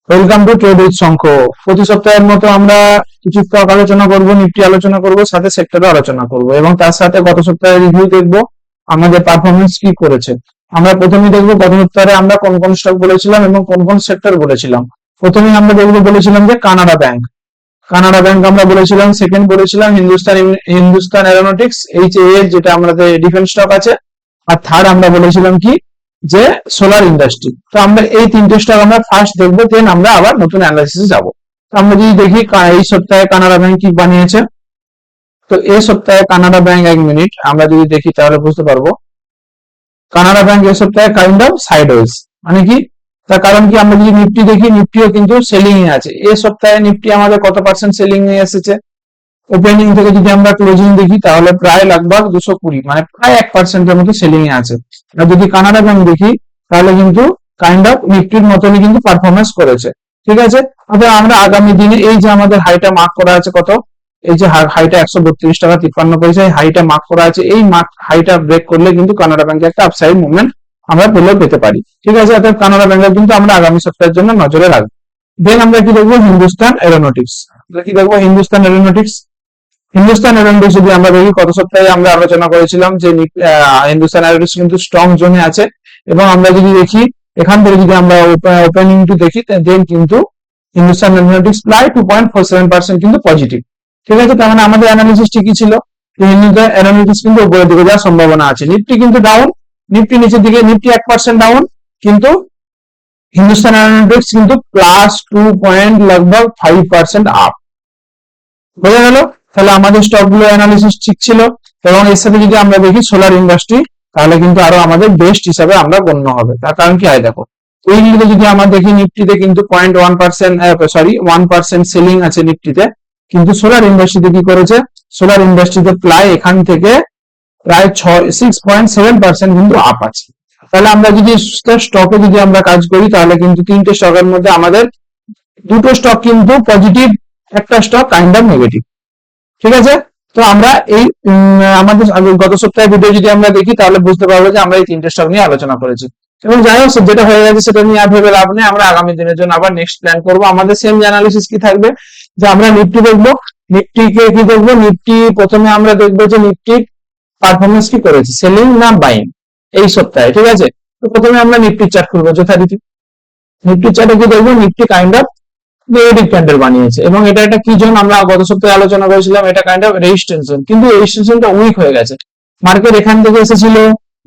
Welcome to trade with শঙ্খ। প্রতি সপ্তাহের মতো আমরা কিছু স্টক আলোচনা করব, নিফটি আলোচনা করব, সাথে সেক্টরও আলোচনা করব এবং তার সাথে গত সপ্তাহের রিভিউ দেখব আমাদের পারফরমেন্স কি করেছে। আমরা প্রথমেই দেখব গত সপ্তাহে আমরা কোন কোন স্টক বলেছিলাম এবং কোন কোন সেক্টর বলেছিলাম। প্রথমেই আমরা দেখবো বলেছিলাম যে কানাডা ব্যাংক। কানাডা ব্যাংক আমরা বলেছিলাম। সেকেন্ড বলেছিলাম হিন্দুস্তান এরোনটিক্স HAL, যেটা আমাদের ডিফেন্স স্টক আছে। আর থার্ড আমরা বলেছিলাম কি, যে সোলার ইন্ডাস্ট্রি। তো আমরা এই তিনটে স্টক আমরা ফার্স্ট দেখবো, দেন আমরা আবার নতুন অ্যানালাইসিসে যাব। তো আমরা যদি দেখি এই সপ্তাহে কানাডা ব্যাংক কি বানিয়েছে। তো এই সপ্তাহে কানাডা ব্যাংক, এক মিনিট, আমরা যদি দেখি তাহলে বুঝতে পারবো কানাডা ব্যাংক এই সপ্তাহে কাইন্ড অফ সাইডওয়েজ। মানে কি, তার কারণ কি, আমরা যদি নিফটি দেখি, নিফটিও কিন্তু সেলিং এ আছে। এই সপ্তাহে নিফটি আমাদের কত পার্সেন্ট সেলিং এ এসেছে? ওপেনিং থেকে যদি আমরা ক্লোজিং দেখি তাহলে প্রায় লগভগ 220, মানে প্রায় 1% মতো সেলিং এ আছে। আর যদি কানাডা ব্যাংক দেখি তাহলে কিন্তু কাইন্ড অফ নিফটির মতনই কিন্তু পারফরমেন্স করেছে। ঠিক আছে, অর্থাৎ আমরা আগামী দিনে এই যে আমাদের হাইটা মার্ক করা আছে কত, এই যে হাইটা 132 টাকা 53 পয়সা, হাইটা মার্ক করা আছে, এই মার্ক হাইটা ব্রেক করলে কিন্তু কানাডা ব্যাংকে একটা আপসাইড মুভমেন্ট আমরা পেতে পারি। ঠিক আছে, অর্থাৎ কানাডা ব্যাংকে কিন্তু আমরা আগামী সপ্তাহের জন্য নজরে রাখবো। দেন আমরা কি দেখবো, হিন্দুস্তান এরোনটিক্স। কি দেখবো, হিন্দুস্তান এরোনটিক্স। হিন্দুস্তান এরোনটিক্স যদি আমরা দেখি, গত সপ্তাহে আমরা আলোচনা করেছিলাম যে হিন্দুস্তান এরোনটিক্স কিন্তু স্ট্রং জোনে আছে। এবং আমরা যদি দেখি এখান থেকে যদি আমরা ওপেনিং টু দেখি, দেন কিন্তু হিন্দুস্তান এরোনটিক্স প্রায় 2.47% কিন্তু পজিটিভ। ঠিক আছে, তার মানে আমাদের অ্যানালিসিস ঠিকই ছিল। হিন্দুস্তান এরোনটিক্স কিন্তু উপরের দিকে যাওয়ার সম্ভাবনা আছে। নিফটি কিন্তু ডাউন, নিফটি নিচের দিকে, নিফটি 1% ডাউন, কিন্তু হিন্দুস্তান এরোনটিক্স কিন্তু প্লাস 2.5% আপ। বোঝা গেল? তাহলে আমাদের স্টক গুলো অ্যানালিসিস ঠিক ছিল। এবং এর সাথে যদি আমরা দেখি সোলার ইন্ডাস্ট্রি, তাহলে কিন্তু আরো আমাদের বেস্ট হিসাবে আমরা গণ্য হবে। তার কারণ কি হয় দেখো, এইগুলোতে যদি আমরা দেখি, নিফটিতে কিন্তু 1% সেলিং আছে নিফটিতে, কিন্তু সোলার ইন্ডাস্ট্রিতে কি করেছে, সোলার ইন্ডাস্ট্রিতে প্রায় এখান থেকে প্রায় 6.7% কিন্তু আপ আছে। তাহলে আমরা যদি স্টকে যদি আমরা কাজ করি, তাহলে কিন্তু তিনটে স্টকের মধ্যে আমাদের দুটো স্টক কিন্তু পজিটিভ, একটা স্টক কাইন্ড অফ নেগেটিভ। ঠিক আছে, তো আমরা এই আমাদের গত সপ্তাহের ভিডিও যদি আমরা দেখি তাহলে বুঝতে পারবো যে আমরা এই তিনটে স্টক নিয়ে আলোচনা করেছি। এবং যাই হোক, যেটা হয়ে গেছে সেটা নিয়ে আর ভেবে লাভ নেই। আমরা আগামী দিনের জন্য আবার নেক্সট প্ল্যান করবো। আমাদের সেম অ্যানালিসিস কি থাকবে, যে আমরা নিফটি দেখবো। নিফটিকে কি দেখবো, নিফটি প্রথমে আমরা দেখবো যে নিফটির পারফরমেন্স কি করেছে, সেলিং না বাইং এই সপ্তাহে। ঠিক আছে, তো প্রথমে আমরা নিফটির চার্ট খুলবো যথারীতি। নিফটির চার্টে কি দেখবো, Nifty kind of negative candle বানিয়েছে। এবং এটা একটা কি জোন, আমরা গত সপ্তাহে আলোচনা করেছিলাম, এটা কাইন্ড অফ রেজিস্ট্যান্স জোন, কিন্তু রেজিস্ট্যান্সটা উইক হয়ে গেছে। মার্কেট এখান থেকে এসেছিল,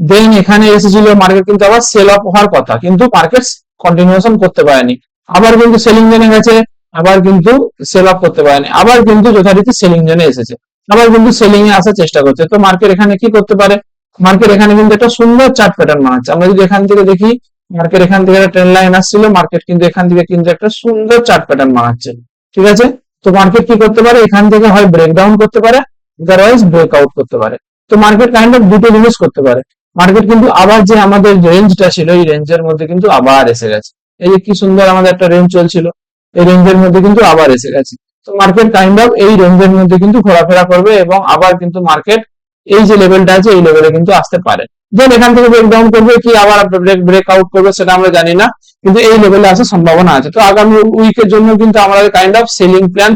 দেন এখানে এসেছিল, মার্কেট কিন্তু আবার সেল অফ হওয়ার কথা, কিন্তু মার্কেট কন্টিনিউশন করতে পারেনি। আবার কিন্তু সেলিং জোনে গেছে, আবার কিন্তু সেল অফ করতে পারেনি, আবার কিন্তু যথারীতি সেলিং জোনে এসেছে, আবার কিন্তু সেলিং এ আসার চেষ্টা করছে। তো মার্কেট এখানে কি করতে পারে, মার্কেট এখানে কিন্তু একটা সুন্দর চার্ট প্যাটার্ন বানাচ্ছে। আমরা যদি এখান থেকে দেখি, মার্কেট এখান থেকে একটা ট্রেন্ড লাইন আসছিল, মার্কেট কিন্তু এখান থেকে কিন্তু একটা সুন্দর চার্ট প্যাটার্ন বানাচ্ছে। ঠিক আছে, তো মার্কেট কি করতে পারে, এখান থেকে হয় ব্রেকডাউন করতে পারে, আদারওয়াইজ ব্রেকআউট করতে পারে। তো মার্কেট কাইন্ড অফ দুটো জিনিস করতে পারে। মার্কেট কিন্তু আবার যে আমাদের রেঞ্জটা ছিল, এই রেঞ্জের মধ্যে কিন্তু আবার এসে গেছে। এই যে কি সুন্দর আমাদের একটা রেঞ্জ চলছিল, এই রেঞ্জের মধ্যে কিন্তু আবার এসে গেছে। তো মার্কেট কাইন্ড অফ এই রেঞ্জের মধ্যে কিন্তু ঘোরাফেরা করবে এবং আবার কিন্তু মার্কেট এই যে লেভেলটা আছে এই লেভেলে কিন্তু আসতে পারে। দেন এখান থেকে ব্রেকডাউন করবে কি আবার ব্রেকআউট করবে সেটা আমরা জানি না, কিন্তু এই লেভেলে আসার সম্ভাবনা আছে। তো আগামী উইকের জন্য কিন্তু আমাদের কাইন্ড অফ সেলিং প্ল্যান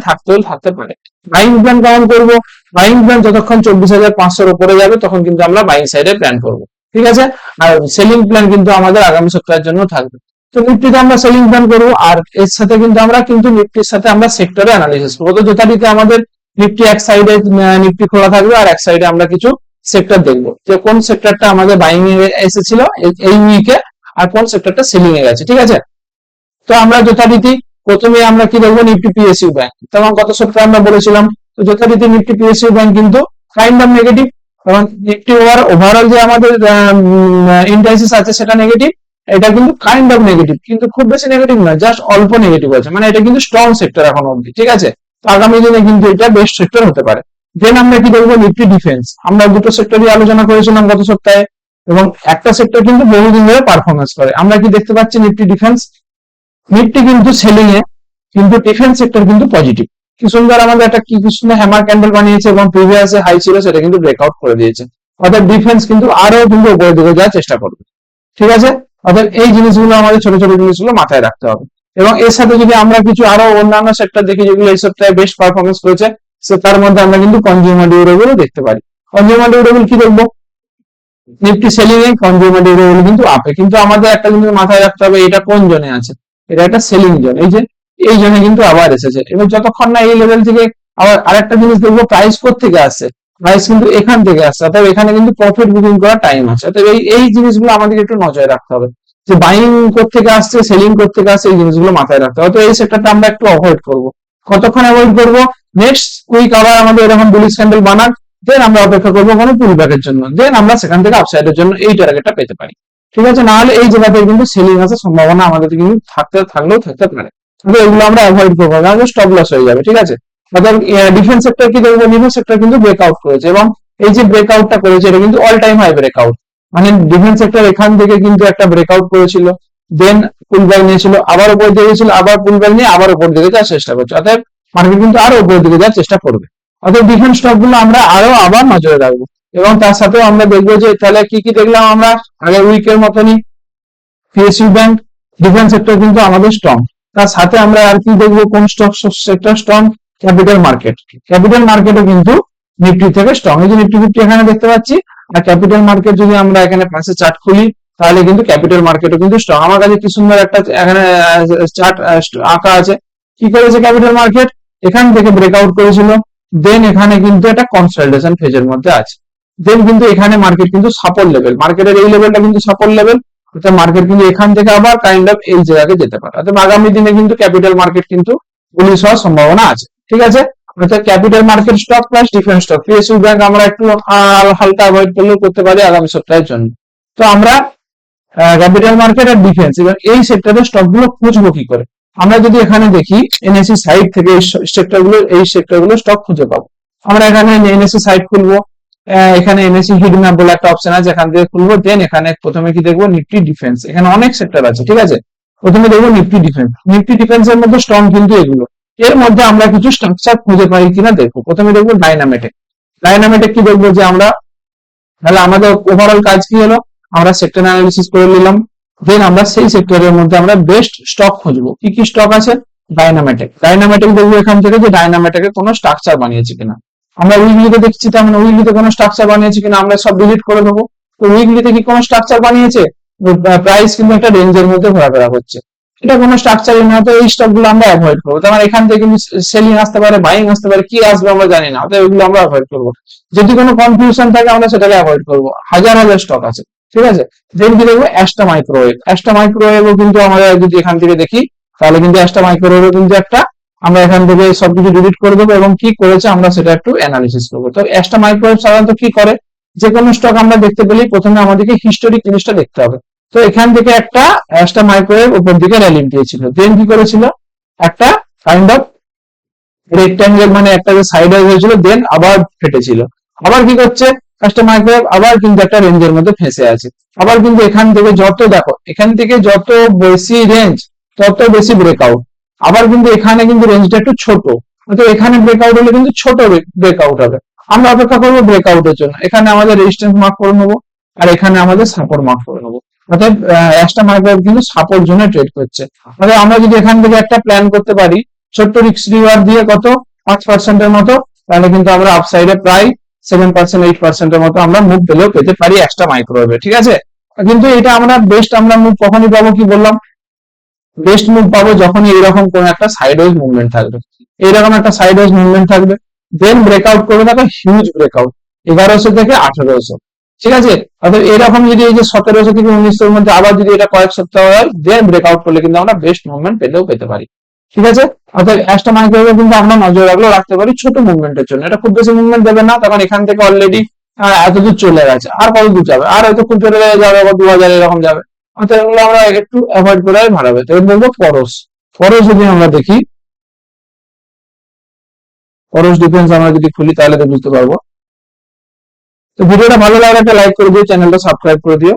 থাকতে পারে। বাইং প্ল্যান কেমন করবো, বাইং প্ল্যান যতক্ষণ 24,500 উপরে যাবে তখন কিন্তু আমরা বাইং সাইডে প্ল্যান করবো। ঠিক আছে, আর সেলিং প্ল্যান কিন্তু আমাদের আগামী সপ্তাহের জন্য থাকবে। তো নিফটিতে আমরা সেলিং প্ল্যান করবো, আর এর সাথে কিন্তু আমরা নিফটির সাথে আমরা সেক্টরে অ্যানালিসিস করবো। তো যথারীতি আমাদের নিফটি এক সাইডে নিফটি খোলা থাকবে, আর এক সাইডে আমরা কিছু সেক্টর দেখবো, যে কোন সেক্টরটা আমাদের বাইং এ এসেছিল এই উইকে, আর কোন সেক্টরটা সেলিং এ গেছে। ঠিক আছে, তো আমরা যথারীতি প্রথমে আমরা কি দেখবো, নিফটি পিএসইউ ব্যাংক। তেমন গত সপ্তাহে আমরা বলেছিলাম, তো যথারীতি নিফটি পিএসইউ ব্যাংক কিন্তু কাইন্ড অফ নেগেটিভ। এবং নিফটি ওভারঅল যে আমাদের ইন্ডাইসিস আছে সেটা নেগেটিভ, এটা কিন্তু কাইন্ড অফ নেগেটিভ, কিন্তু খুব বেশি নেগেটিভ না, জাস্ট অল্প নেগেটিভ আছে, মানে এটা কিন্তু স্ট্রং সেক্টর এখন অবধি। ঠিক আছে, তো আগামী দিনে কিন্তু এটা বেস্ট সেক্টর হতে পারে। দেন আমরা কি দেখবো, নিফটি ডিফেন্স। আমরা দুটো সেক্টরই আলোচনা করেছিলাম গত সপ্তাহে, এবং একটা সেক্টর কিন্তু বহুদিন ধরে পারফরমেন্স করে। আমরা কি দেখতে পাচ্ছি, নিফটি ডিফেন্স, নিফটি কিন্তু সেলিং এ, কিন্তু ডিফেন্স সেক্টর কিন্তু পজিটিভ। কি সুন্দর আমাদের একটা কি সুন্দর হ্যামার ক্যান্ডেল বানিয়েছে, এবং প্রিভিয়াস হাই ছিল সেটা কিন্তু ব্রেকআউট করে দিয়েছে। অর্থাৎ ডিফেন্স কিন্তু আরো কিন্তু উপরের দিকে যাওয়ার চেষ্টা করবে। ঠিক আছে, অর্থাৎ এই জিনিসগুলো আমাদের ছোট ছোট জিনিসগুলো মাথায় রাখতে হবে। এবং এর সাথে যদি আমরা কিছু আরো অন্যান্য সেক্টর দেখি যেগুলো এই সপ্তাহে বেস্ট পারফরমেন্স করেছে, তার মধ্যে আমরা কিন্তু কনজিউমার ডিউরেবল দেখতে পারি। কনজিউমার ডিউরেবল কি দেখবো, নিফটি সেলিং এ, কনজিউমার ডিউরেবল কিন্তু আপে। কিন্তু আমাদের একটা জিনিস মাথায় রাখতে হবে, এটা কোন জোনে আছে, এটা একটা সেলিং জোন, এই যে এই জোনে কিন্তু আবার এসেছে। এবার যতক্ষণ না এই লেভেল থেকে আবার আরেকটা জিনিস দেখবো, প্রাইস থেকে আসছে, প্রাইস কিন্তু এখান থেকে আসছে, অর্থাৎ এখানে কিন্তু প্রফিট বুকিং করার টাইম আছে। অর্থাৎ এই জিনিসগুলো আমাদের একটু নজরে রাখতে হবে, যে বাইং থেকে আসছে, সেলিং থেকে আসছে, এই জিনিসগুলো মাথায় রাখতে হবে। তো এই সেক্টরটা আমরা একটু অ্যাভয়েড করবো। কতক্ষণ অ্যাভয়েড করবো, নেক্সট উইক আবার আমাদের এরকম বুলিশ ক্যান্ডেল বানাক, দেন আমরা অপেক্ষা করবো কোনো পুলব্যাকের জন্য, দেন আমরা সেখান থেকে আপসাইডের জন্য এই টার্গেটটা পেতে পারি। ঠিক আছে, না হলে এই জায়গাতে কিন্তু সেলিং আসার সম্ভাবনা আমাদের কিন্তু থাকলেও থাকতে পারে। কিন্তু এগুলো আমরা অ্যাভয়েড করবো, কারণ স্টপ লস হয়ে যাবে। ঠিক আছে, অর্থাৎ ডিফেন্স সেক্টর কি দেখবো, ডিফেন্স সেক্টর কিন্তু ব্রেকআউট করেছে, এবং এই যে ব্রেকআউটটা করেছে এটা কিন্তু অল টাইম হাই ব্রেকআউট। মানে ডিফেন্স সেক্টর এখান থেকে কিন্তু একটা ব্রেকআউট করেছিল, দেন পুলব্যাক নিয়েছিল, আবার উপর দিকে গেছিল, আবার পুলব্যাক নিয়ে আবার উপর দিকে যাওয়ার চেষ্টা করছে। অর্থাৎ মার্কেট কিন্তু আরো উপর দিকে যাওয়ার চেষ্টা করবে। অর্থাৎ ডিফেন্স স্টক গুলো আমরা আরো আবার নজরে রাখবো। এবং তার সাথেও আমরা দেখবো যে তাহলে কি কি দেখলাম আমরা আগের উইকের মতনই, পিএসইউ ব্যাংক, ডিফেন্স সেক্টর কিন্তু আমাদের স্ট্রং। তার সাথে আমরা আর কি দেখবো, কোন stock sector strong, capital market. Capital মার্কেটও কিন্তু নিফটি থেকে স্ট্রং। এই যে নিফটি 50 এখানে দেখতে পাচ্ছি, আর ক্যাপিটাল মার্কেট যদি আমরা এখানে পাশে চার্ট খুলি, তাহলে কিন্তু ক্যাপিটাল মার্কেটও কিন্তু স্ট্রং। আমার কাছে কি সুন্দর একটা এখানে চার্ট আঁকা আছে। কি করেছে ক্যাপিটাল মার্কেট, এখান থেকে ব্রেকআউট করেছিল, দেন এখানে কিন্তু একটা কনসলিডেশন ফেজের মধ্যে আছে, দেন কিন্তু এখানে মার্কেট কিন্তু সাপোর্ট লেভেল, মার্কেটের এই লেভেলটা কিন্তু সাপোর্ট লেভেল, অর্থাৎ মার্কেট কিন্তু এখান থেকে আবার কাইন্ড অফ এই জায়গায় যেতে পারে। অর্থাৎ আগামী দিনে কিন্তু ক্যাপিটাল মার্কেট কিন্তু বুলিশ হওয়ার সম্ভাবনা আছে। ঠিক আছে, অর্থাৎ capital market stock plus defence stock, PSU bank আমরা একটু হালকা অ্যাভয়েড করলেও করতে পারি আগামী সপ্তাহের জন্য। তো আমরা ক্যাপিটাল মার্কেট আর ডিফেন্স, এবার এই সেক্টরের স্টক গুলো খুঁজবো কি করে, আমরা যদি এখানে দেখি এনএসসি সাইট থেকে এই সেক্টরগুলো স্টক খুঁজে পাবো। আমরা এখানে এনএসসি সাইট খুলবো, এখানে এনএসসি হিট ম্যাপ বলে একটা অপশন আছে, এখান থেকে খুলবো, দেন এখানে প্রথমে কি দেখবো, নিফটি ডিফেন্স, এখানে অনেক সেক্টর আছে। ঠিক আছে, প্রথমে দেখবো নিফটি ডিফেন্স। নিফটি ডিফেন্স এর মধ্যে স্ট্রং কিন্তু এগুলো, এর মধ্যে আমরা কিছু স্ট্রাকচার খুঁজে পাই কিনা দেখবো। প্রথমে দেখবো ডাইনামেটিক। ডাইনামেটিক কি দেখবো, যে আমরা তাহলে আমাদের ওভারঅল কাজ কি হলো, আমরা সেক্টর অ্যানালিসিস করে নিলাম, দেন আমরা সেই সেক্টরের মধ্যে আমরা বেস্ট স্টক খুঁজবো। কি কি স্টক আছে, ডাইনামেটিক দেখবো এখান থেকে, যে ডাইনামেটিকে কোনো স্ট্রাকচার বানিয়েছে কিনা। আমরা উইকলিতে দেখছি, তার মানে উইকলিতে কোনো স্ট্রাকচার বানিয়েছে কিনা আমরা সব ডিলিট করে দেবো। তো উইকলিতে কি কোনো স্ট্রাকচার বানিয়েছে, প্রাইস কিন্তু একটা রেঞ্জের মধ্যে ঘোরাফেরা করছে, এটা কোনো স্ট্রাকচারই না, তো এই স্টক গুলো আমরা অ্যাভয়েড করবো। তার মানে এখান থেকে কিন্তু সেলিং আসতে পারে, বাইং আসতে পারে, কি আসবে আমরা জানি না, অতএব এগুলো আমরা অ্যাভয়েড করবো। যদি কোনো কনফিউশন থাকে আমরা সেটাকে অ্যাভয়েড করবো। হাজার হাজার স্টক আছে। ঠিক আছে, দেন কি দেখবো, অ্যাস্টা মাইক্রোওয়েভ। অ্যাস্টা মাইক্রোওয়েভও কিন্তু আমরা যদি এখান থেকে দেখি, তাহলে কিন্তু অ্যাস্টা মাইক্রোওয়েভও কিন্তু একটা, আমরা এখান থেকে সবকিছু ডিলিট করে দেবো এবং কি করেছে আমরা সেটা একটু অ্যানালিসিস করবো। তো অ্যাস্টা মাইক্রোওয়েভ সাধারণত কি করে, যে কোনো স্টক আমরা দেখতে পেলেই প্রথমে আমাদেরকে হিস্টোরিক জিনিসটা দেখতে হবে। তো এখান থেকে একটা অ্যাস্টা মাইক্রোওয়েভ উপর দিকে র্যালি দিয়েছিল, দেন কি করেছিল, একটা কাইন্ড অফ রেক্ট্যাঙ্গেল, মানে একটা যে সাইড হয়েছিল, দেন আবার ফেটেছিল, আবার কি করছে অ্যাস্টা মাইক্রোওয়েভ, আবার কিন্তু একটা রেঞ্জের মধ্যে ফেঁসে আছে, আবার কিন্তু এখান থেকে যত দেখো, এখান থেকে যত বেশি রেঞ্জ তত বেশি ব্রেকআউট, আবার কিন্তু এখানে কিন্তু রেঞ্জটা একটু ছোট, তো এখানে ব্রেকআউট হলে কিন্তু ছোট ব্রেকআউট হবে। আমরা অপেক্ষা করবো ব্রেকআউটের জন্য, এখানে আমাদের রেজিস্ট্যান্স মার্ক করে নেবো, আর এখানে আমাদের সাপোর্ট মার্ক করে নেবো। অর্থাৎ অ্যাস্টা মাইক্রোওয়েভ কিন্তু সাপোর্ট জোনে ট্রেড করছে। অর্থাৎ আমরা যদি এখান থেকে একটা প্ল্যান করতে পারি, ছোট্ট রিস্ক রিওয়ার্ড দিয়ে কত 5% মতো, তাহলে কিন্তু আমরা আপসাইডে প্রায় 7% 8% মতো আমরা মুভ পেলেও পেতে পারি অ্যাস্টা মাইক্রোওয়েভে। ঠিক আছে, কিন্তু এটা আমরা বেস্ট আমরা মুভ কখনই পাবো, কি বললাম, বেস্ট মুভ পাবো যখনই এইরকম কোন একটা সাইডওয়েজ মুভমেন্ট থাকবে, এইরকম একটা সাইডওয়েজ মুভমেন্ট থাকবে, দেন ব্রেকআউট করবে, দেখো হিউজ ব্রেকআউট 1100 থেকে 1800। ঠিক আছে, অর্থাৎ এরকম যদি এই যে 1700 থেকে 1900 এর মধ্যে আবার যদি এটা কয়েক সপ্তাহ হয়, দেন ব্রেকআউট করলে কিন্তু আমরা বেস্ট মুভমেন্ট পেলেও পেতে পারি। ঠিক আছে, অর্থাৎ অ্যাস্টা মাইক্রোওয়েভ কিন্তু আমরা নজর রাখতে পারি ছোট মুভমেন্টের জন্য, এটা খুব বেশি মুভমেন্ট দেবে না, তখন এখান থেকে অলরেডি এতদূর চলে গেছে, আর কত দূর যাবে, আর হয়তো খুব চলে যাবে, আবার 2000 এরকম যাবে, অর্থাৎ এগুলো আমরা একটু অ্যাভয়েড করে ভালো হবে। তো বলবো পরশ যদি আমরা দেখি, পরশ ডিফেন্স আমরা যদি খুলি, তাহলে তো বুঝতে পারবো। তো ভিডিওটা ভালো লাগলে একটা লাইক করে দিও, চ্যানেলটা সাবস্ক্রাইব করে দিও।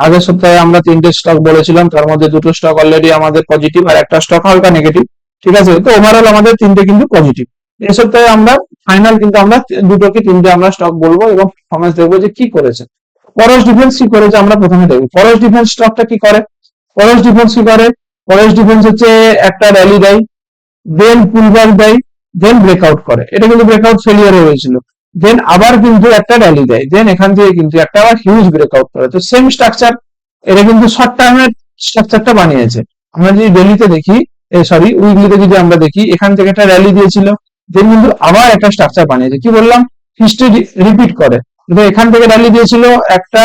আগের সপ্তাহে আমরা 3টে স্টক বলেছিলাম, তার মধ্যে 2টো স্টক অলরেডি আমাদের পজিটিভ আর একটা স্টক হালকা নেগেটিভ। ঠিক আছে, তো ওভারঅল আমাদের 3টে কিন্তু পজিটিভ। এই সপ্তাহে আমরা ফাইনাল কিন্তু আমরা 2টো কি 3টে আমরা স্টক বলবো এবং পারফরমেন্স দেখবো যে কি করেছে। পরশ ডিফেন্স কি করেছে আমরা প্রথমে দেখবো। পরশ ডিফেন্স স্টকটা কি করে, পরশ ডিফেন্স কি করে, ফরেস্ট ডিফেন্স হচ্ছে একটা র্যালি দেয়, দেন পুলবার দেয়, দেন ব্রেকআউট করে, এটা কিন্তু ব্রেকআউট ফেলিয়ার হয়েছিল, দেন আবার কিন্তু একটা র্যালি দেয়, দেন এখান থেকে কিন্তু একটা আবার হিউজ ব্রেকআউট করে। তো সেম স্ট্রাকচার, এটা কিন্তু শর্ট টার্মের স্ট্রাকচারটা বানিয়েছে। আমরা যদি ডেলিতে দেখি, সরি উইকলিতে যদি আমরা দেখি, এখান থেকে একটা র্যালি দিয়েছিল, দেন কিন্তু আবার একটা স্ট্রাকচার বানিয়েছে। কি বললাম, হিস্ট্রি রিপিট করে। কিন্তু এখান থেকে র্যালি দিয়েছিল, একটা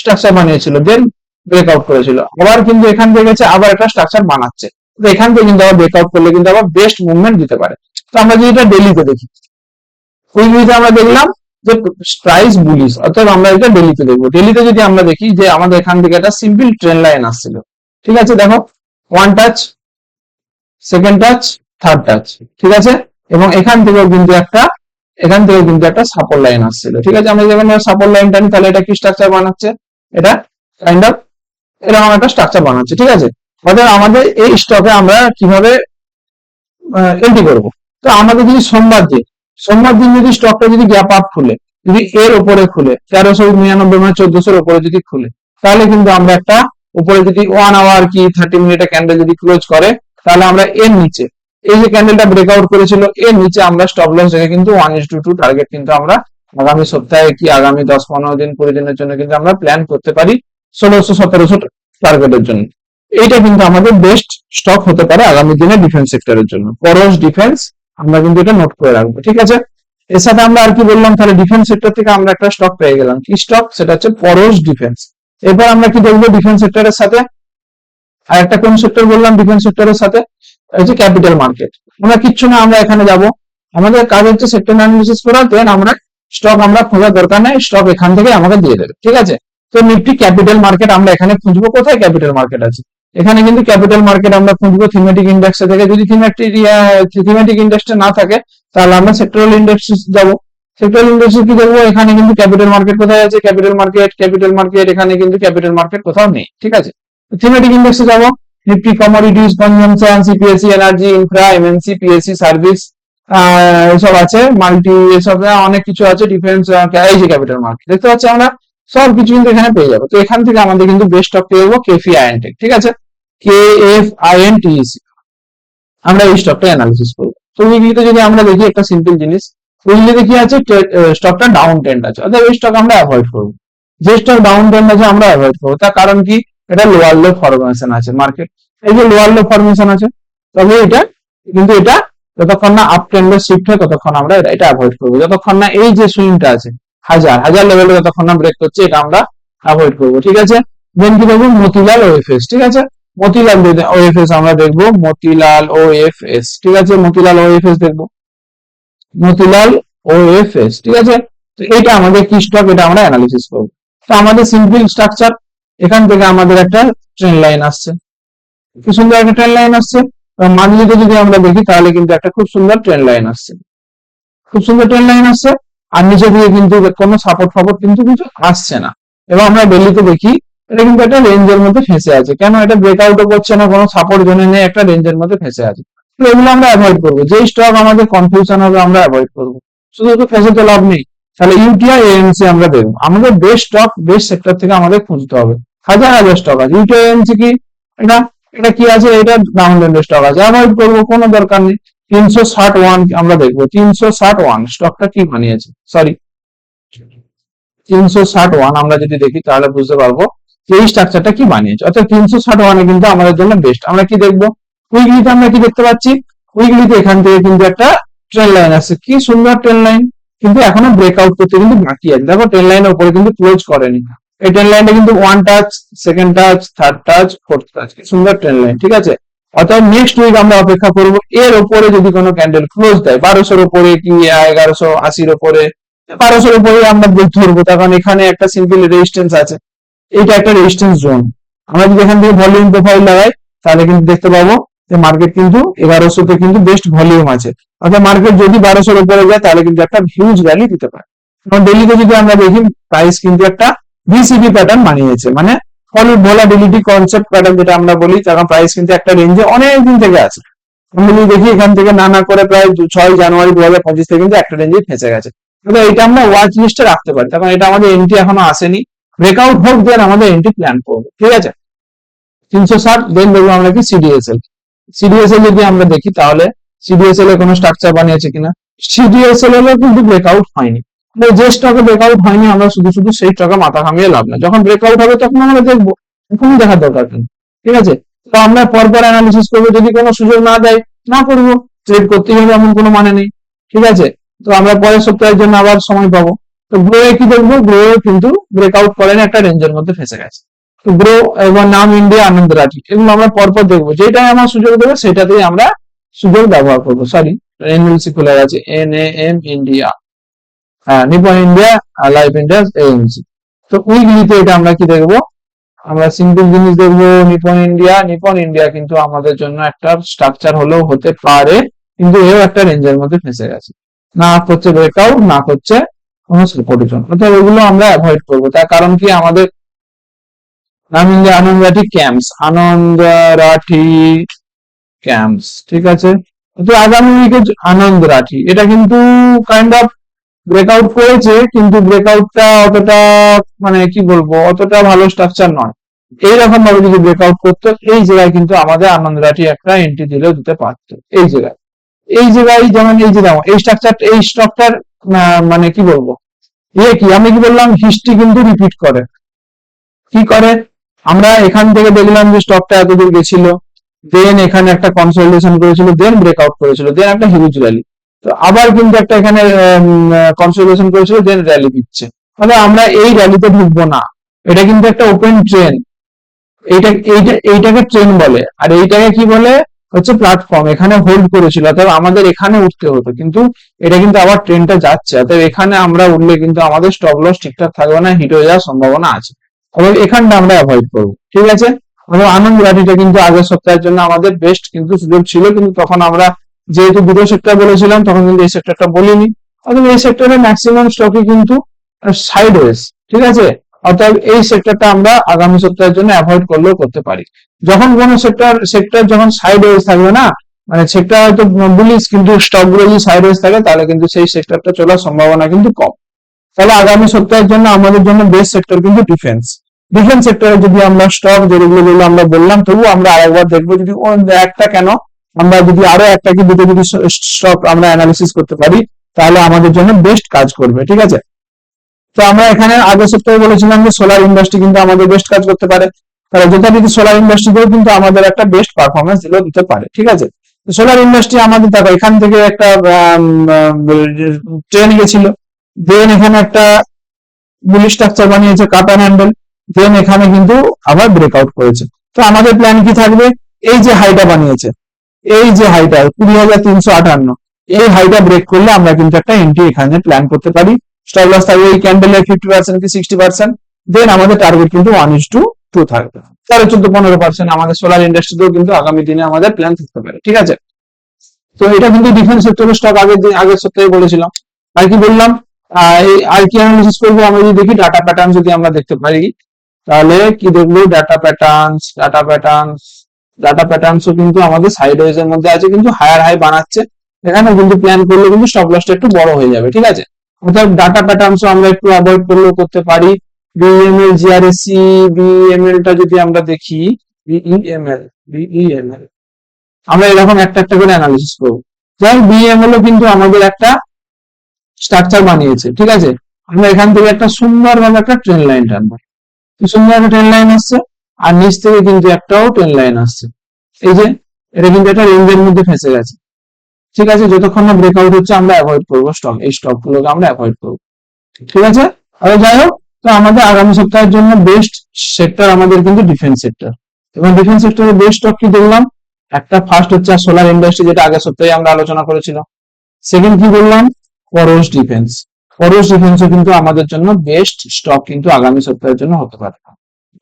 স্ট্রাকচার বানিয়েছিল, দেন ব্রেকআউট করেছিল, আবার কিন্তু এখান থেকে গেছে, আবার একটা স্ট্রাকচার বানাচ্ছে। তো এখান থেকে কিন্তু আবার ব্রেকআউট করলে কিন্তু আবার বেস্ট মুভমেন্ট দিতে পারে। তো আমরা যদি এটা ডেলিতে দেখি, উইকলিতে আমরা দেখলাম যে প্রাইস বুলিশ, অর্থাৎ আমরা এটা ডেলিতে দেখবো। ডেলিতে যদি আমরা দেখি যে আমাদের এখান থেকে একটা সিম্পল ট্রেন লাইন আসছিল, ঠিক আছে, দেখো one touch, second touch, third touch, ঠিক আছে, এবং এখান থেকেও কিন্তু একটা সাপোর্ট লাইন আসছিল, ঠিক আছে। আমরা যখন সাপোর্ট লাইন টানি, তাহলে এটা কি স্ট্রাকচার বানাচ্ছে, এটা কাইন্ড অফ এরকম একটা স্ট্রাকচার বানাচ্ছে, ঠিক আছে। অর্থাৎ আমাদের এই স্টকে আমরা কিভাবে এন্ট্রি করবো। তো আমাদের যদি সোমবার দিন যদি স্টকটা যদি গ্যাপ আপ খুলে, যদি এর উপরে খুলে 1399 মানে 1400 উপরে যদি খুলে, তাহলে কিন্তু আমরা একটা উপরে যদি 1 আওয়ার কি 30 মিনিটের ক্যান্ডেল যদি ক্লোজ করে, তাহলে আমরা এর নিচে এই যে ক্যান্ডেলটা ব্রেকআউট করেছিল, এর নিচে আমরা স্টপ লস রেখে কিন্তু 1:2 টার্গেট কিন্তু আমরা আগামী সপ্তাহে কি আগামী 10-15 দিন 20 দিনের জন্য কিন্তু আমরা প্ল্যান করতে পারি 1600-1700 টার্গেটের জন্য। এইটা কিন্তু আমাদের বেস্ট স্টক হতে পারে আগামী দিনে ডিফেন্স সেক্টরের জন্য। পরশ ডিফেন্স আমরা কিন্তু এটা নোট করে রাখবো, ঠিক আছে। এর সাথে আমরা আর কি বললাম, তাহলে ডিফেন্স সেক্টর থেকে আমরা একটা স্টক পেয়ে গেলাম, কি স্টক, সেটা হচ্ছে পরশ ডিফেন্স। এরপর আমরা কি দেখবো ডিফেন্স সেক্টরের সাথে, আর একটা কোন সেক্টর বললাম ডিফেন্স সেক্টরের সাথে, হচ্ছে ক্যাপিটাল মার্কেট। আমরা কিচ্ছু না, আমরা এখানে যাব, আমাদের কাজ হচ্ছে সেক্টর অ্যানালিসিস করা, দেন আমরা স্টক আমরা খোঁজার দরকার নেই, স্টক এখান থেকে আমাকে দিয়ে দেবে, ঠিক আছে। তো নিফটি ক্যাপিটাল মার্কেট আমরা এখানে খুঁজবো, কোথায় ক্যাপিটাল মার্কেট আছে, এখানে কিন্তু ক্যাপিটাল মার্কেট আমরা খুঁজবো থিমেটিক ইন্ডেক্স থেকে। যদি থিমেটিক ইন্ডেক্সটা না থাকে, তাহলে আমরা সেক্টরাল ইন্ডেক্স যাব। সেক্টরাল ইন্ডেক্স কি দেখবো, এখানে কিন্তু ক্যাপিটাল মার্কেট কোথায় আছে, ক্যাপিটাল মার্কেট এখানে কিন্তু ক্যাপিটাল মার্কেট কোথাও নেই, ঠিক আছে। থিমেটিক ইন্ডেক্সে যাব, Nifty commodities, consumption, CPSC, energy, infra, MNC, PSC, service, এসব আছে, মাল্টি, এসব অনেক কিছু আছে, ডিফেন্স, এই যে ক্যাপিটাল মার্কেট দেখতে পাচ্ছি আমরা, সব কিছু কিন্তু এখানে পেয়ে যাবো। তো এখান থেকে আমাদের কিন্তু বেস্ট স্টক পেয়ে যাবো কেফি আইএনটেক, ঠিক আছে, KFINTEC, আমরা এই স্টকটা অ্যানালিসিস করবো। তো উইকলিতে যদি আমরা দেখি একটা সিম্পল জিনিস, উইকলিতে কি আছে, স্টকটা ডাউন ট্রেন্ড আছে, অর্থাৎ এই স্টক আমরা অ্যাভয়েড করবো। যে স্টক ডাউন ট্রেন্ড আছে আমরা অ্যাভয়েড করবো, তার কারণ কি, এটা লোয়ার লো ফরমেশন আছে মার্কেট, এই যে লোয়ার লো ফরমেশন আছে, তবে এটা যতক্ষণ না আপ ট্রেন্ডে শিফট হয় ততক্ষণ আমরা এটা অ্যাভয়েড করবো। যতক্ষণ না এই যে সুইংটা আছে হাজার লেভেলে যতক্ষণ না ব্রেক করছে, এটা আমরা অ্যাভয়েড করবো, ঠিক আছে। দেন কি দেখবো, মতিলাল ওএফএস, ঠিক আছে, মতিলাল ওএফএস আমরা দেখবো, মতিলাল ওএফএস, ঠিক আছে, মতিলাল ওএফএস দেখবো, মতিলাল ওএফএস, ঠিক আছে। তো এটা আমাদের কি স্টক, এটা আমরা অ্যানালিসিস করবো। তো আমাদের সিম্পল স্ট্রাকচার, এখান থেকে আমাদের একটা ট্রেন লাইন আসছে, কি সুন্দর একটা ট্রেন লাইন আসছে, মান্থলিতে যদি আমরা দেখি তাহলে কিন্তু একটা খুব সুন্দর ট্রেন লাইন আসছে, খুব সুন্দর ট্রেন লাইন আসছে, আর নিচে দিয়ে কিন্তু কোনো সাপোর্ট কিন্তু কিছু আসছে না। এবং আমরা ডেইলিতে দেখি, এটা কিন্তু একটা রেঞ্জের মধ্যে ফেঁসে আছে, কেন এটা ব্রেকআউটও করছে না, কোনো সাপোর্ট জোনে নেই, একটা রেঞ্জের মধ্যে ফেঁসে আছে। তো এগুলো আমরা অ্যাভয়েড করবো, যে স্টক আমাদের কনফিউশন হবে আমরা অ্যাভয়েড করবো, শুধু তো ফেঁসে তো লাভ নেই। তাহলে ইউটিআই এএমসি আমরা দেখবো, আমাদের বেস্ট স্টক বেস্ট সেক্টর থেকে আমাদের খুঁজতে হবে, হাজার স্টক আছে। ইউটিআই এএমসি কি, এটা এটা কি আছে, এটা ডাউন ট্রেন্ডের স্টক আছে, অ্যাভয়েড করবো, কোনো দরকার নেই। 361 আমরা দেখবো, 361 স্টকটা কি বানিয়েছে, সরি 361 আমরা যদি দেখি তাহলে বুঝতে পারবো যে এই স্ট্রাকচারটা কি বানিয়েছে, অর্থাৎ 361 কিন্তু আমাদের জন্য বেস্ট। আমরা কি দেখবো, উইকলিতে আমরা কি দেখতে পাচ্ছি, উইকলিতে এখান থেকে কিন্তু একটা ট্রেন লাইন আছে, কি সুন্দর ট্রেন লাইন, কিন্তু এখনো ব্রেকআউট করতে কিন্তু বাকি আছে। দেখো ট্রেন লাইনের উপরে কিন্তু ক্লোজ করেনি, এই ট্রেন লাইনটা কিন্তু one touch, second touch, third touch, fourth touch, কি সুন্দর ট্রেন লাইন, ঠিক আছে। অর্থাৎ নেক্সট উইক আমরা অপেক্ষা করবো, এর উপরে যদি কোনো ক্যান্ডেল ক্লোজ দেয় 1200-র উপরে কি 1180-র উপরে, 1200-র উপরে আমরা ধরবো, তখন এখানে একটা সিম্পল রেজিস্ট্যান্স আছে, এইটা একটা রেজিস্ট্যান্স জোন। আমরা যদি এখান থেকে ভলিউম প্রোফাইল লাগাই, তাহলে কিন্তু দেখতে পাবো যে মার্কেট কিন্তু 1100-তে কিন্তু বেস্ট ভলিউম আছে, অর্থাৎ মার্কেট যদি 1200-র উপরে যায় তাহলে কিন্তু একটা হিউজ র্যালি দিতে পারে। এবং ডেইলিতে যদি আমরা দেখি, প্রাইস কিন্তু একটা ভিসিপি প্যাটার্ন বানিয়েছে, মানে ভলাটিলিটি কনসেপ্ট প্যাটার্ন যেটা আমরা বলি, তখন প্রাইস কিন্তু একটা রেঞ্জে অনেক দিন থেকে আছে। আমরা যদি দেখি এখান থেকে না করে প্রায় 6 জানুয়ারি 2025 থেকে কিন্তু একটা রেঞ্জে ফেঁসে গেছে। এটা আমরা ওয়াচ লিস্টে রাখতে পারি, তখন এটা আমাদের এন্ট্রি এখনো আসেনি, ব্রেকআউট হোক দেন আমাদের এন্ট্রি প্ল্যান করবো, ঠিক আছে। 360, দেন দেখবো আমরা কি সিডিএসএল। সিডিএসএল যদি আমরা দেখি তাহলে সিডিএসএল এর কোনো স্ট্রাকচার বানিয়েছে কিনা, সিডিএসএল এর কিন্তু ব্রেকআউট হয়নি। যে স্টকে ব্রেকআউট হয়নি আমরা শুধু শুধু সেই স্টকে মাথা ঘামিয়ে লাভ না, যখন ব্রেকআউট হবে তখন আমরা দেখবো, এখনই দেখার দরকার নেই। ঠিক আছে, তো আমরা পরপর অ্যানালিসিস করবো, যদি কোনো সুযোগ না দেয় না করবো, ট্রেড করতেই হবে এমন কোনো মানে নেই। ঠিক আছে, তো আমরা পরের সপ্তাহের জন্য আবার সময় পাবো। তো গ্রো এ কি দেখবো, গ্রো কিন্তু ব্রেকআউট করেন, একটা রেঞ্জের মধ্যে ফেসে গেছে। তো গ্রো এবং নাম ইন্ডিয়া, আনন্দ রাঠি, এগুলো আমরা পরপর দেখবো, যেটাই আমার সুযোগ দেবে সেটাতেই আমরা সুযোগ ব্যবহার করবো। সরি, এনএলসি খোলা আছে, NAM ইন্ডিয়া, হ্যাঁ Nipon India life India AMC. তো ওইগুলিতে এটা আমরা কি দেখবো, আমরা সিম্পল জিনিস দেখবো, নিপন ইন্ডিয়া। নিপন ইন্ডিয়া কিন্তু আমাদের জন্য একটা স্ট্রাকচার হলেও হতে পারে, কিন্তু এও একটা রেঞ্জের মধ্যে ফেসে গেছে, না করছে ব্রেকআউট, না করছে কোনো সাপোর্টের জন্য, অর্থাৎ ওগুলো আমরা অ্যাভয়েড করবো। তার কারণ কি, আমাদের নাম ইন্ডিয়া আনন্দ রাঠি ক্যাম্পস, আনন্দ রাঠি ক্যাম্পস, ঠিক আছে। তো আগামী উইকে আনন্দ রাঠি, এটা কিন্তু কাইন্ড অফ ব্রেকআউট করেছে, কিন্তু ব্রেকআউটটা অতটা মানে কি বলবো, অতটা ভালো স্ট্রাকচার নয়। এইরকম ভাবে যদি ব্রেকআউট করতো, এই জায়গায় কিন্তু আমাদের আনন্দ রাঠি একটা এন্ট্রি দিলেও দিতে পারতো। এই জায়গায়, এই জায়গায় যেমন এই যে যেমন এই স্ট্রাকচার, এই স্টকটার মানে কি বলবো, কি আমি কি বললাম, হিস্ট্রি কিন্তু রিপিট করে। কি করে, আমরা এখান থেকে দেখলাম যে স্টকটা এতদূর গেছিল, দেন এখানে একটা কনসলিডেশন করেছিল, দেন ব্রেকআউট করেছিল, দেন একটা হিউজ র্যালি, তো আবার কিন্তু একটা এখানে কনসলিডেশন করেছিল, দেন র্যালি দিচ্ছে। তাহলে আমরা এই র্যালিতে ঢুকবো না, এটা কিন্তু একটা ওপেন ট্রেন, এইটাকে ট্রেন বলে, আর এইটাকে কি বলে হচ্ছে প্ল্যাটফর্ম। এখানে হোল্ড করেছিল, অর্থাৎ আমাদের এখানে উঠতে হতো, কিন্তু এটা কিন্তু আবার ট্রেনটা যাচ্ছে, অর্থাৎ এখানে আমরা উঠলে কিন্তু আমাদের স্টপ লস ঠিকঠাক থাকবে না, হিট হয়ে যাওয়ার সম্ভাবনা আছে, তবে এখানটা আমরা অ্যাভয়েড করবো। ঠিক আছে, আনন্দ রাঠিটা কিন্তু আগের সপ্তাহের জন্য আমাদের বেস্ট কিন্তু সুযোগ ছিল, কিন্তু তখন আমরা যেহেতু দুটো সেক্টর বলেছিলাম, তখন কিন্তু এই সেক্টরটা বলিনি, অর্থাৎ এই সেক্টরে ম্যাক্সিমাম স্টকই কিন্তু সাইডওয়েজ। ঠিক আছে, অর্থাৎ এই সেক্টরটা আমরা আগামী সপ্তাহের জন্য অ্যাভয়েড করলেও করতে পারি। যখন কোন সেক্টর যখন সাইডওয়েজ থাকবে না, মানে সেক্টর হয়তো বুলিশ, কিন্তু স্টক গুলো যদি সাইডওয়েজ থাকে, তাহলে কিন্তু সেই সেক্টরটা চলার সম্ভাবনা কিন্তু কম। তাহলে আগামী সপ্তাহের জন্য আমাদের জন্য বেস্ট সেক্টর কিন্তু ডিফেন্স। ডিফেন্স সেক্টরে যদি আমরা স্টক যেগুলো আমরা বললাম, তবু আমরা আরেকবার দেখবো, যদি একটা কেন, আমরা যদি আরো একটা কি দুটো যদি স্টক আমরা অ্যানালিসিস করতে পারি, তাহলে আমাদের জন্য বেস্ট কাজ করবে। ঠিক আছে, তো আমরা এখানে আগের সপ্তাহে বলেছিলাম যে সোলার ইন্ডাস্ট্রি কিন্তু আমাদের বেস্ট কাজ করতে পারে, তাহলে যথারীতি সোলার ইন্ডাস্ট্রিতেও কিন্তু আমাদের একটা বেস্ট পারফরমেন্স দিতে পারে। ঠিক আছে, সোলার ইন্ডাস্ট্রি আমাদের দেখো এখান থেকে একটা ট্রেন গেছিল, দেন এখানে একটা বুলিশ স্ট্রাকচার বানিয়েছে, কাপ অ্যান্ড হ্যান্ডেল, দেন এখানে কিন্তু আবার ব্রেকআউট করেছে। তো আমাদের প্ল্যান কি থাকবে, এই যে হাইটা বানিয়েছে, এই যে হাইটা 20,358, এই হাইটা ব্রেক করলে আমরা কিন্তু একটা এন্ট্রি এখানে প্ল্যান করতে পারি। স্টপ লস থাকবে এই ক্যান্ডেলের 50% কি 60%, দেন আমাদের টার্গেট কিন্তু 1:2 থাকবে, 13-14-15% আমাদের সোলার ইন্ডাস্ট্রিতেও কিন্তু আগামী দিনে আমাদের প্ল্যান থাকতে পারে। ঠিক আছে, তো এটা কিন্তু ডিফেন্স সেক্টরের স্টক আগের সপ্তাহে বলেছিলাম। আর কি বললাম, আর কি অ্যানালিসিস করবো, আমরা যদি দেখি ডাটা প্যাটার্ন যদি আমরা দেখতে পারি, তাহলে কি দেখবো, ডাটা প্যাটার্নসও কিন্তু আমাদের সাইডওয়েজ এর মধ্যে আছে, কিন্তু হায়ার হাই বানাচ্ছে, এখানে কিন্তু প্ল্যান করলে কিন্তু স্টপ লসটা একটু বড় হয়ে যাবে। ঠিক আছে, অর্থাৎ ডাটা প্যাটার্নসও আমরা একটু অ্যাভয়েড করলেও করতে পারি। বিএমএল, জিআরএসসি, বিএমএল টা যদি আমরা দেখি, বিইএমএল আমরা এরকম একটা একটা করে অ্যানালিসিস করবো। যাই বিএমএল ও কিন্তু আমাদের একটা স্ট্রাকচার বানিয়েছে। ঠিক আছে, আমরা এখান থেকে একটা সুন্দরভাবে একটা ট্রেন লাইন টানবো, সুন্দর একটা ট্রেন লাইন আসছে, আর নিচ থেকে কিন্তু একটাও ট্রেন লাইন আসছে, এই যে এটা কিন্তু একটা রেঞ্জের মধ্যে ফেসে গেছে। ঠিক আছে, যতক্ষণ না ব্রেকআউট হচ্ছে আমরা অ্যাভয়েড করবো স্টক, এই স্টক গুলোকে আমরা অ্যাভয়েড করবো। ঠিক আছে, আর যাই হোক, তো আমাদের আগামী সপ্তাহের জন্য বেস্ট সেক্টর আমাদের কিন্তু ডিফেন্স সেক্টর, এবং ডিফেন্স সেক্টরের বেস্ট স্টক কি দেখলাম, একটা ফার্স্ট হচ্ছে সোলার ইন্ডাস্ট্রি, যেটা আগের সপ্তাহে আমরা আলোচনা করেছিলাম। সেকেন্ড কি বললাম, পরশ ডিফেন্স। পরশ ডিফেন্সও কিন্তু আমাদের জন্য বেস্ট স্টক কিন্তু আগামী সপ্তাহের জন্য হতে পারে।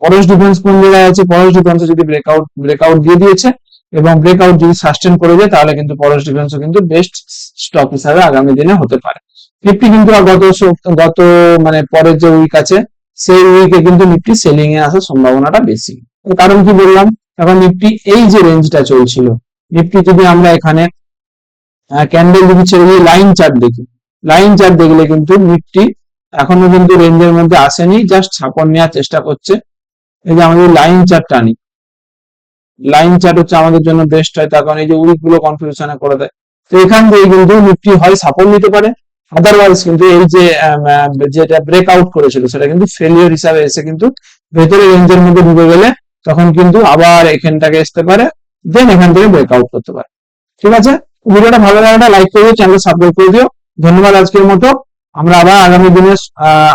পরশ ডিফেন্স কোন জায়গায় আছে, পরশ ডিফেন্সে যদি ব্রেকআউট দিয়ে দিয়েছে, এবং ব্রেকআউট যদি সাস্টেন করে যায়, তাহলে কিন্তু পরশ ডিফেন্সও কিন্তু বেস্ট স্টক হিসাবে আগামী দিনে হতে পারে। নিফটি কিন্তু গত মানে পরের যে উইক আছে, সেই উইকে কিন্তু নিফটি সেলিং এ আসার সম্ভাবনাটা বেশি। কারণ কি বললাম, এখন নিফটি এই যে রেঞ্জটা চলছিল, নিফটি যদি আমরা এখানে ক্যান্ডেল যদি ছেড়ে দিয়ে লাইন চার্ট দেখি, লাইন চার্ট দেখলে কিন্তু নিফটি এখনো কিন্তু রেঞ্জের মধ্যে আসেনি, জাস্ট ছাপন নেওয়ার চেষ্টা করছে। এই যে আমাদের লাইন চার্ট টানি, লাইন চার্ট হচ্ছে আমাদের জন্য বেস্ট হয়, তার কারণ এই যে উইক গুলো কনফিউশনে করে দেয়। তো এখান থেকে কিন্তু নিফটি হয় সাপোর্ট নিতে পারে, আদারওয়াইজ কিন্তু এই যে যেটা ব্রেকআউট করেছিল সেটা কিন্তু ফেলিওর হিসাবে এসে কিন্তু ভেতরে রেঞ্জের মধ্যে ঢুকে গেলে তখন কিন্তু আবার এখানটাকে আসতে পারে, দেন এখান থেকে ব্রেকআউট করতে পারে। ঠিক আছে, ভিডিওটা ভালো লাগাটা লাইক করে দিও, চ্যানেল সাবস্ক্রাইব করে দিও। ধন্যবাদ আজকের মতো। আমরা আবার আগামী দিনে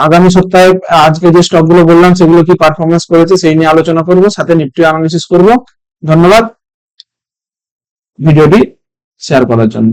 আগামী সপ্তাহে আজকে যে স্টক গুলো বললাম সেগুলো কি পারফরমেন্স করেছে সেই নিয়ে আলোচনা করব, সাথে নিফটি অ্যানালিসিস করব। ধন্যবাদ ভিডিওটি শেয়ার করার জন্য।